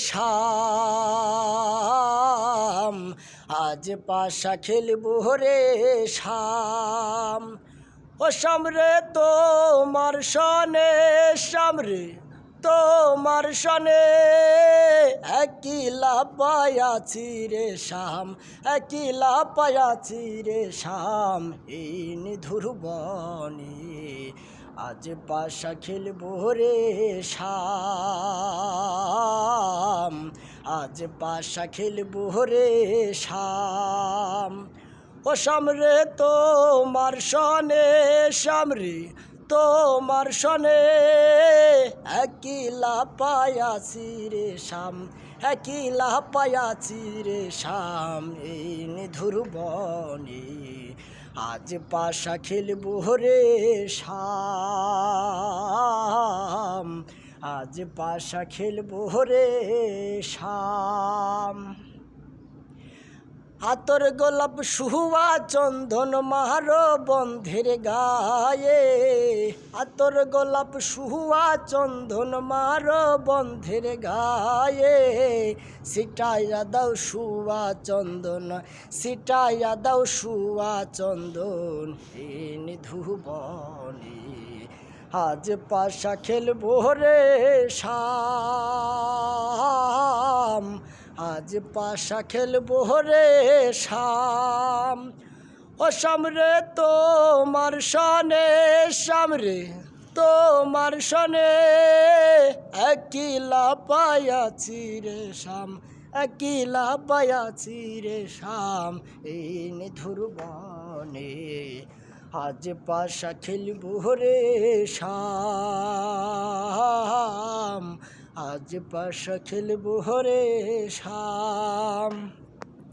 শাম, আজ পাশা খেলবো রে শাম। ও শামরে তোমার সনে, শামরে তোমার সনে একলা পায়াছি রে শাম, একলা পায়াছি রে শাম এই নিধুর বনে। আজ পাশা খেলবো রে শাম, আজ পাশা খেলবো রে শাম। ও শামরে তোমার সনে, শামরে তোমার সনে একলা পায়াছি রে শাম, একলা পায়াছি রে শাম এই নিধুর বনে। আজ পাশা খেলবো রে শাম, আজ পাশা খেলবো রে শাম। আতর গোলাপ সুহুয়া চন্দন মারো বন্ধের গায়ে, আতর গোলাপ সুহুয়া চন্দন মারো বন্ধের গায়ে। সিটাইয়া দাও সুয়া চন্দন, সিটাইয়া দাও সুয়া চন্দন এ নিধু বনে। আজ পাশা খেলবো রে শাম, আজ পাশা খেলবো রে শাম। ও শামরে তোমার সনে, শামরে তোমার সনে একলা পায়াছি রে শাম, একলা পায়াছি রে শাম এই নিধুর বনে। আজ পাশা খেলবো রে শাম, আজ পাশা খেলবো রে শাম।